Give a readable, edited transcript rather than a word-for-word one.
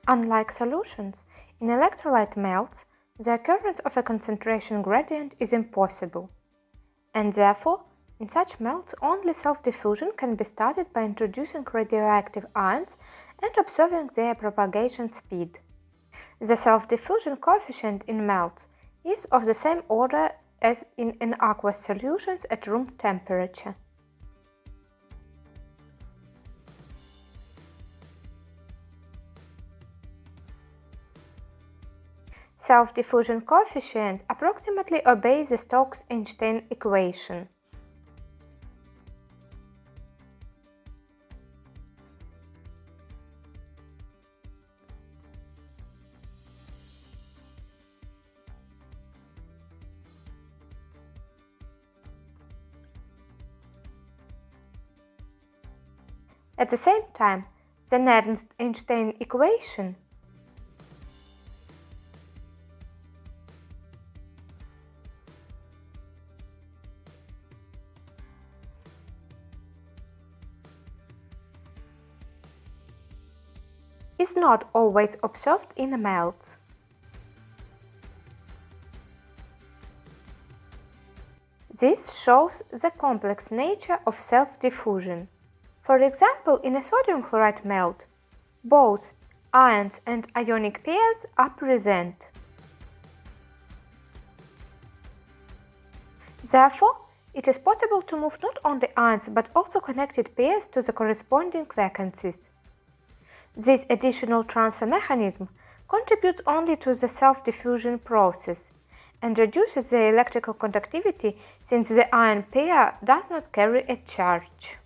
Unlike solutions, in electrolyte melts, the occurrence of a concentration gradient is impossible, and therefore, in such melts only self-diffusion can be studied by introducing radioactive ions and observing their propagation speed. The self-diffusion coefficient in melts is of the same order as in aqueous solutions at room temperature. Self-diffusion coefficients approximately obey the Stokes-Einstein equation. At the same time, the Nernst-Einstein equation is not always observed in melts. This shows the complex nature of self-diffusion. For example, in a sodium chloride melt, both ions and ionic pairs are present. Therefore, it is possible to move not only ions but also connected pairs to the corresponding vacancies. This additional transfer mechanism contributes only to the self-diffusion process and reduces the electrical conductivity since the ion pair does not carry a charge.